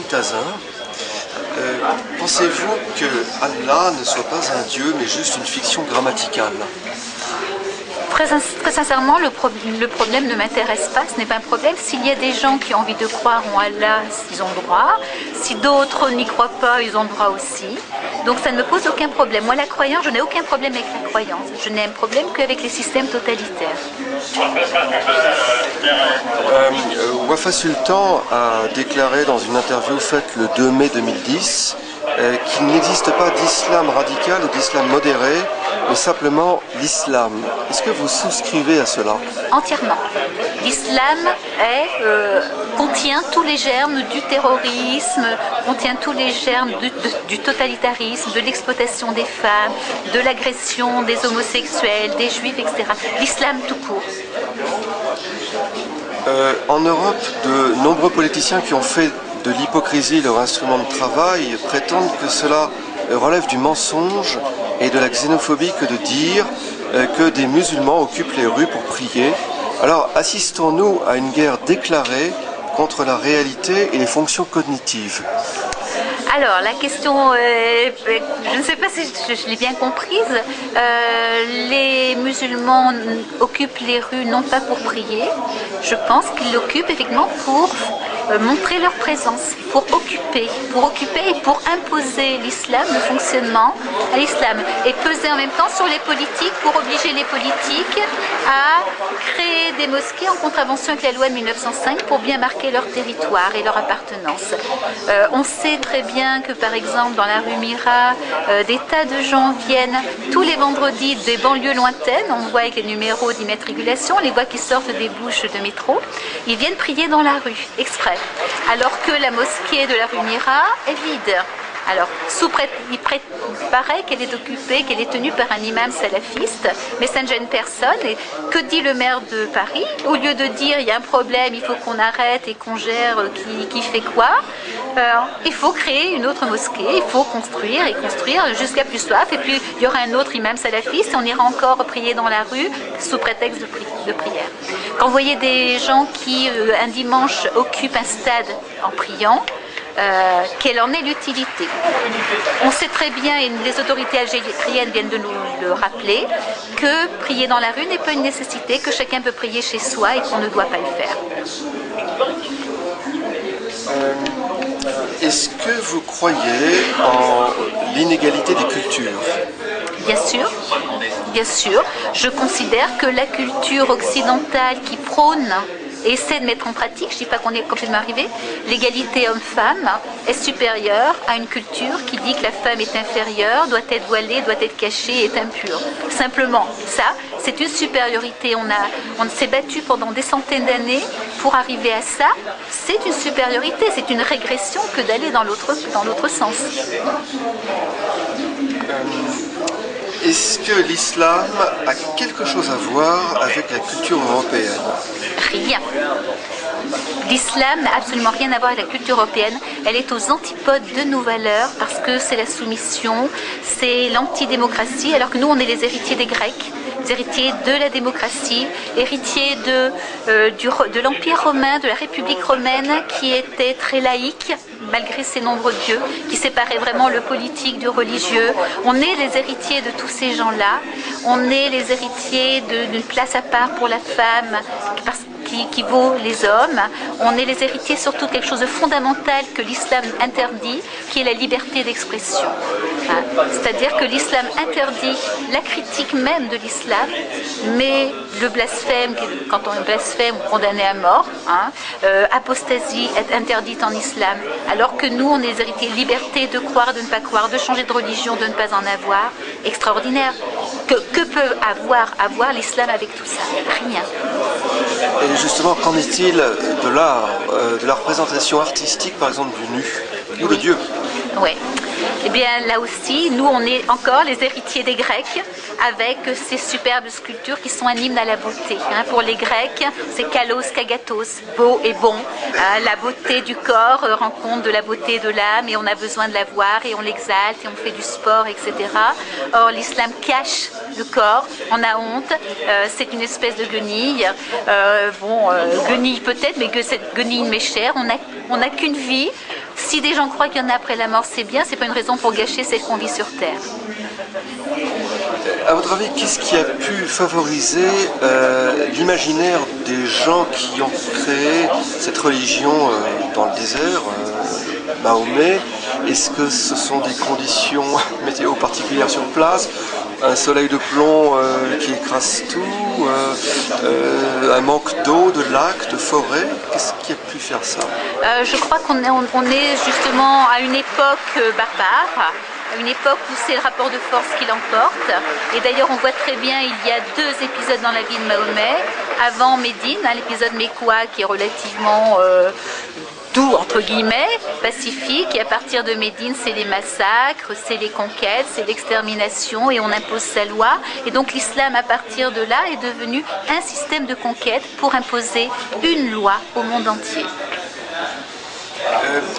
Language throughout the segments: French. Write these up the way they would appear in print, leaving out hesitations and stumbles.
Tazin. Pensez-vous que Allah ne soit pas un dieu, mais juste une fiction grammaticale? Très sincèrement, le problème ne m'intéresse pas, ce n'est pas un problème. S'il y a des gens qui ont envie de croire en Allah, ils ont le droit. Si d'autres n'y croient pas, ils ont le droit aussi. Donc ça ne me pose aucun problème. Moi, la croyance, je n'ai aucun problème avec la croyance. Je n'ai un problème qu'avec les systèmes totalitaires. Wafa Sultan a déclaré dans une interview faite le 2 mai 2010 qu'il n'existe pas d'islam radical ou d'islam modéré, mais simplement l'islam. Est-ce que vous souscrivez à cela? Entièrement. L'islam contient tous les germes du terrorisme, contient tous les germes du totalitarisme, de l'exploitation des femmes, de l'agression des homosexuels, des juifs, etc. L'islam tout court. En Europe, de nombreux politiciens qui ont fait de l'hypocrisie leur instrument de travail prétendent que cela relève du mensonge et de la xénophobie que de dire que des musulmans occupent les rues pour prier. Alors assistons-nous à une guerre déclarée contre la réalité et les fonctions cognitives? Alors, la question, je ne sais pas si je l'ai bien comprise. Les musulmans occupent les rues non pas pour prier, je pense qu'ils l'occupent effectivement pour montrer leur présence, pour occuper et pour imposer l'islam, le fonctionnement à l'islam, et peser en même temps sur les politiques pour obliger les politiques à créer des mosquées en contravention avec la loi de 1905 pour bien marquer leur territoire et leur appartenance. On sait très bien que par exemple dans la rue Mira, des tas de gens viennent tous les vendredis des banlieues lointaines, on voit avec les numéros d'immatriculation, on les voit qui sortent des bouches de métro, ils viennent prier dans la rue, exprès. Alors que la mosquée de la rue Mira est vide. Alors, il paraît qu'elle est occupée, qu'elle est tenue par un imam salafiste, mais ça ne gêne personne. Et que dit le maire de Paris? Au lieu de dire il y a un problème, il faut qu'on arrête et qu'on gère qui fait quoi, il faut créer une autre mosquée, il faut construire jusqu'à plus soif. Et puis il y aura un autre imam salafiste et on ira encore prier dans la rue sous prétexte de prière. Quand vous voyez des gens qui, un dimanche, occupent un stade en priant, quelle en est l'utilité? On sait très bien, et les autorités algériennes viennent de nous le rappeler, que prier dans la rue n'est pas une nécessité, que chacun peut prier chez soi et qu'on ne doit pas le faire. Est-ce que vous croyez en l'inégalité des cultures? Bien sûr, bien sûr. Je considère que la culture occidentale qui prône et essaie de mettre en pratique, je ne dis pas qu'on est complètement arrivé, l'égalité homme-femme est supérieure à une culture qui dit que la femme est inférieure, doit être voilée, doit être cachée, est impure. Simplement, ça, c'est une supériorité. On s'est battu pendant des centaines d'années pour arriver à ça. C'est une supériorité, c'est une régression que d'aller dans l'autre sens. Est-ce que l'islam a quelque chose à voir avec la culture européenne? Rien. L'islam n'a absolument rien à voir avec la culture européenne. Elle est aux antipodes de nos valeurs parce que c'est la soumission, c'est l'antidémocratie, alors que nous, on est les héritiers des Grecs, les héritiers de la démocratie, héritiers de l'Empire romain, de la République romaine qui était très laïque, malgré ses nombreux dieux, qui séparait vraiment le politique du religieux. On est les héritiers de tous ces gens-là. On est les héritiers d'une place à part pour la femme, qui vaut les hommes. On est les héritiers surtout de quelque chose de fondamental que l'islam interdit, qui est la liberté d'expression. C'est-à-dire que l'islam interdit la critique même de l'islam, mais le blasphème, quand on blasphème, on est condamné à mort. Apostasie est interdite en islam, alors que nous, on est les héritiers liberté de croire, de ne pas croire, de changer de religion, de ne pas en avoir. Extraordinaire. Que peut avoir l'islam avec tout ça? Rien. Et justement, qu'en est-il de l'art, de la représentation artistique, par exemple, du nu ou de Dieu? Oui. Eh bien, là aussi, nous, on est encore les héritiers des Grecs avec ces superbes sculptures qui sont un hymne à la beauté. Pour les Grecs, c'est kalos, kagatos, beau et bon. La beauté du corps rend compte de la beauté de l'âme et on a besoin de la voir et on l'exalte et on fait du sport, etc. Or, l'islam cache le corps, on a honte, c'est une espèce de guenille. Guenille peut-être, mais que cette guenille m'est chère, on n'a qu'une vie. si des gens croient qu'il y en a après la mort, c'est bien, c'est pas une raison pour gâcher celle qu'on vit sur Terre. À votre avis, qu'est-ce qui a pu favoriser l'imaginaire des gens qui ont créé cette religion dans le désert, Mahomet? Est-ce que ce sont des conditions météo particulières sur place, un soleil de plomb qui écrase tout, un manque d'eau, de lacs, de forêts? Qu'est-ce qui a pu faire ça? Je crois qu'on est justement à une époque barbare, à une époque où c'est le rapport de force qui l'emporte. Et d'ailleurs, on voit très bien, il y a 2 épisodes dans la vie de Mahomet. Avant Médine, l'épisode Mekwa qui est relativement doux, entre guillemets, pacifique. Et à partir de Médine, c'est les massacres, c'est les conquêtes, c'est l'extermination et on impose sa loi. Et donc l'islam, à partir de là, est devenu un système de conquête pour imposer une loi au monde entier.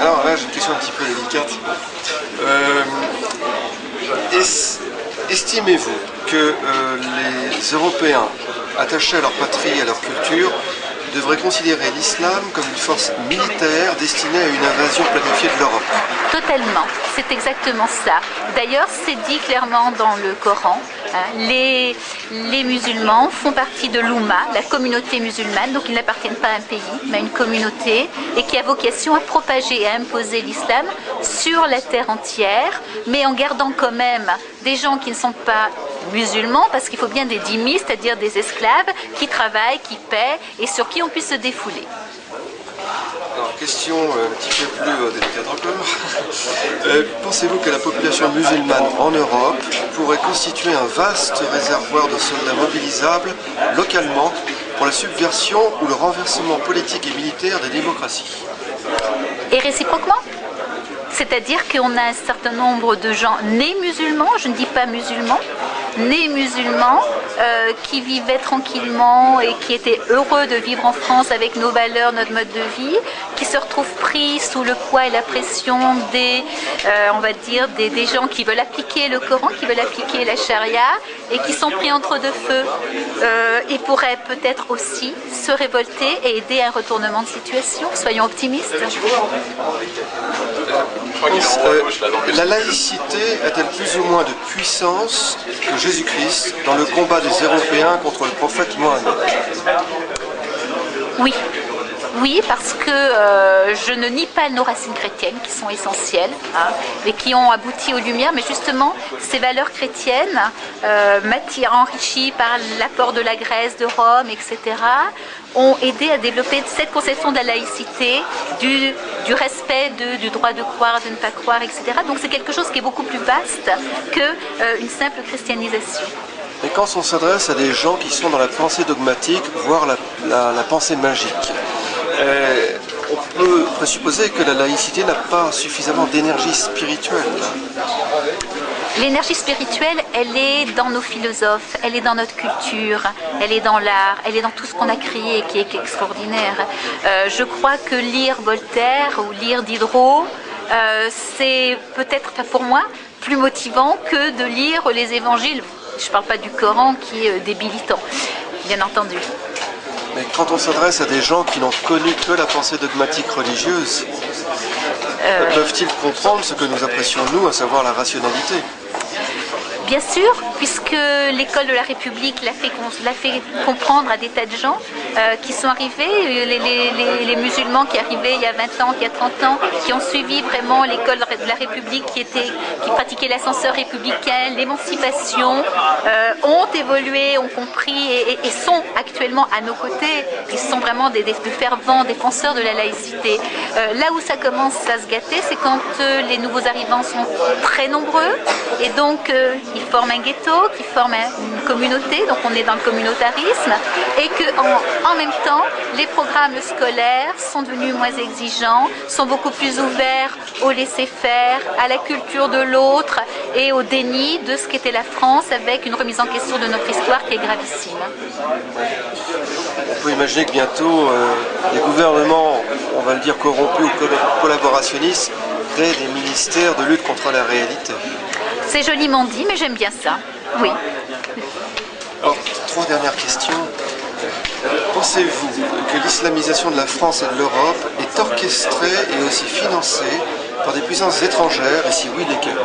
Alors là, j'ai une question un petit peu délicate. Estimez-vous que les Européens attachés à leur patrie et à leur culture devraient considérer l'islam comme une force militaire destinée à une invasion planifiée de l'Europe? Totalement, c'est exactement ça. D'ailleurs, c'est dit clairement dans le Coran. Les musulmans font partie de l'Oumma, la communauté musulmane, donc ils n'appartiennent pas à un pays, mais à une communauté, et qui a vocation à propager et à imposer l'islam sur la terre entière, mais en gardant quand même des gens qui ne sont pas musulmans, parce qu'il faut bien des dhimmis, c'est-à-dire des esclaves, qui travaillent, qui paient, et sur qui on puisse se défouler. Alors, question un petit peu plus délicate encore. Pensez-vous que la population musulmane en Europe pourrait constituer un vaste réservoir de soldats mobilisables localement pour la subversion ou le renversement politique et militaire des démocraties? Et réciproquement? C'est-à-dire qu'on a un certain nombre de gens nés musulmans, je ne dis pas musulmans, nés musulmans, qui vivaient tranquillement et qui étaient heureux de vivre en France avec nos valeurs, notre mode de vie, qui se retrouvent pris sous le poids et la pression on va dire, des gens qui veulent appliquer le Coran, qui veulent appliquer la charia et qui sont pris entre deux feux. Ils pourraient peut-être aussi se révolter et aider à un retournement de situation. Soyons optimistes. La laïcité a-t-elle plus ou moins de puissance que Jésus-Christ dans le combat des Européens contre le prophète Mohammed? Oui. Oui, parce que je ne nie pas nos racines chrétiennes qui sont essentielles et qui ont abouti aux Lumières, mais justement ces valeurs chrétiennes, enrichies par l'apport de la Grèce, de Rome, etc., ont aidé à développer cette conception de la laïcité, du respect du droit de croire, de ne pas croire, etc. Donc c'est quelque chose qui est beaucoup plus vaste qu'une simple christianisation. Et quand on s'adresse à des gens qui sont dans la pensée dogmatique, voire la pensée magique, on peut présupposer que la laïcité n'a pas suffisamment d'énergie spirituelle. L'énergie spirituelle, elle est dans nos philosophes, elle est dans notre culture, elle est dans l'art, elle est dans tout ce qu'on a créé qui est extraordinaire. Je crois que lire Voltaire ou lire Diderot, c'est peut-être, pour moi, plus motivant que de lire les évangiles. Je ne parle pas du Coran qui est débilitant, bien entendu. Mais quand on s'adresse à des gens qui n'ont connu que la pensée dogmatique religieuse, peuvent-ils comprendre ce que nous apprécions nous, à savoir la rationalité? Bien sûr, puisque l'école de la République l'a fait comprendre à des tas de gens qui sont arrivés, les musulmans qui arrivaient il y a 20 ans, il y a 30 ans, qui ont suivi vraiment l'école de la République, qui pratiquait l'ascenseur républicain, l'émancipation, ont évolué, ont compris et sont actuellement à nos côtés. Ils sont vraiment des fervents défenseur de la laïcité. Là où ça commence à se gâter, c'est quand les nouveaux arrivants sont très nombreux et donc ils forment un ghetto, qui forment une communauté, donc on est dans le communautarisme, et qu'en même temps, les programmes scolaires sont devenus moins exigeants, sont beaucoup plus ouverts au laisser-faire, à la culture de l'autre et au déni de ce qu'était la France, avec une remise en question de notre histoire qui est gravissime. On peut imaginer que bientôt, les gouvernements, on va le dire corrompus ou collaborationnistes, créent des ministères de lutte contre la réalité. C'est joliment dit, mais j'aime bien ça, oui. Alors, 3 dernières questions. Pensez-vous que l'islamisation de la France et de l'Europe est orchestrée et aussi financée par des puissances étrangères, et si oui, lesquelles?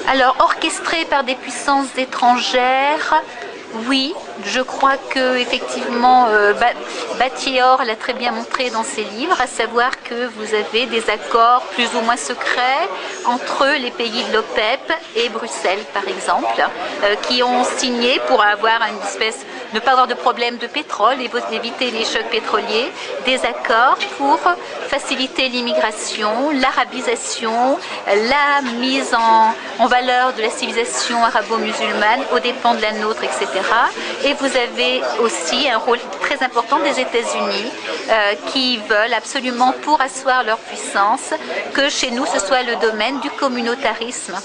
Alors, orchestré par des puissances étrangères, oui, je crois que effectivement Battior l'a très bien montré dans ses livres, à savoir que vous avez des accords plus ou moins secrets entre les pays de l'OPEP et Bruxelles, par exemple, qui ont signé pour avoir une espèce, ne pas avoir de problème de pétrole et éviter les chocs pétroliers, des accords pour faciliter l'immigration, l'arabisation, la mise en valeur de la civilisation arabo-musulmane aux dépens de la nôtre, etc. Et vous avez aussi un rôle très important des États-Unis qui veulent absolument, pour asseoir leur puissance, que chez nous ce soit le domaine du communautarisme.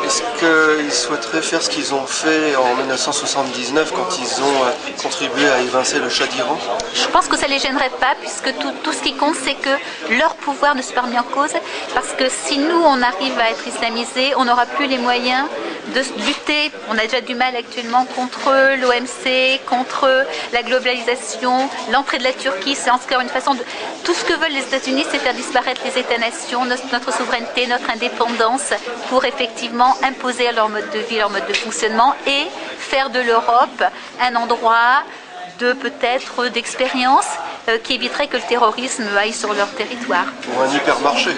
Est-ce qu'ils souhaiteraient faire ce qu'ils ont fait en 1979 quand ils ont contribué à évincer le Shah d'Iran? Je pense que ça ne les gênerait pas, puisque tout ce qui compte, c'est que leur pouvoir ne soit remis en cause, parce que si nous, on arrive à être islamisés, on n'aura plus les moyens de lutter. On a déjà du mal actuellement contre l'OMC, contre la globalisation, l'entrée de la Turquie, c'est encore une façon de... Tout ce que veulent les États-Unis, c'est faire disparaître les États-nations, notre souveraineté, notre indépendance, pour effectivement imposer leur mode de vie, leur mode de fonctionnement, et faire de l'Europe un endroit de peut-être d'expérience qui éviterait que le terrorisme aille sur leur territoire. Ou un hypermarché.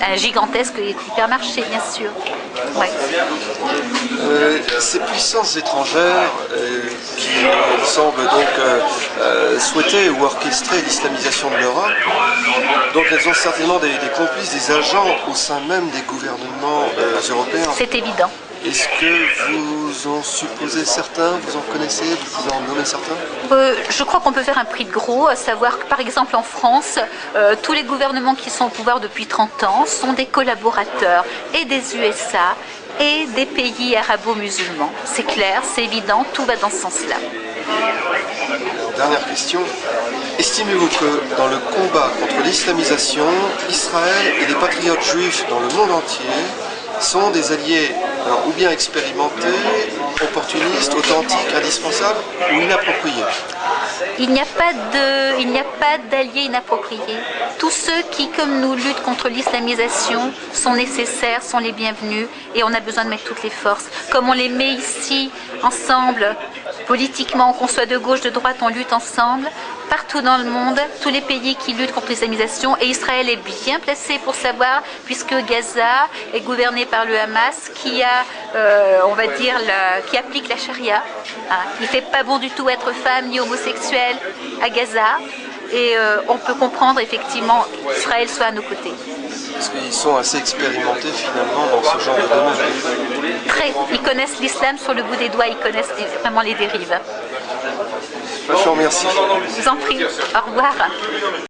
Un gigantesque hypermarché, bien sûr. Ouais. Ces puissances étrangères qui semblent donc souhaiter ou orchestrer l'islamisation de l'Europe, donc elles ont certainement des complices, des agents au sein même des gouvernements européens. C'est évident. Est-ce que vous en supposez certains, vous en connaissez, vous pouvez en nommer certains? Je crois qu'on peut faire un prix de gros, à savoir que par exemple en France, tous les gouvernements qui sont au pouvoir depuis 30 ans sont des collaborateurs et des USA et des pays arabo-musulmans. C'est clair, c'est évident, tout va dans ce sens-là. Dernière question. Estimez-vous que dans le combat contre l'islamisation, Israël et les patriotes juifs dans le monde entier sont des alliés ou bien expérimentés, opportunistes, authentiques, indispensables ou inappropriés? Il n'y a pas d'alliés inappropriés. Tous ceux qui, comme nous, luttent contre l'islamisation sont nécessaires, sont les bienvenus, et on a besoin de mettre toutes les forces. Comme on les met ici, ensemble, politiquement, qu'on soit de gauche, de droite, on lutte ensemble. Partout dans le monde, tous les pays qui luttent contre l'islamisation, et Israël est bien placé pour savoir, puisque Gaza est gouverné par le Hamas, qui a, on va dire, qui applique la charia. Il ne fait pas bon du tout être femme ni homosexuel à Gaza, et on peut comprendre effectivement qu'Israël soit à nos côtés. Parce qu'ils sont assez expérimentés finalement dans ce genre de domaine. Très, ils connaissent l'islam sur le bout des doigts, ils connaissent vraiment les dérives. Je vous remercie. Je vous en prie, au revoir.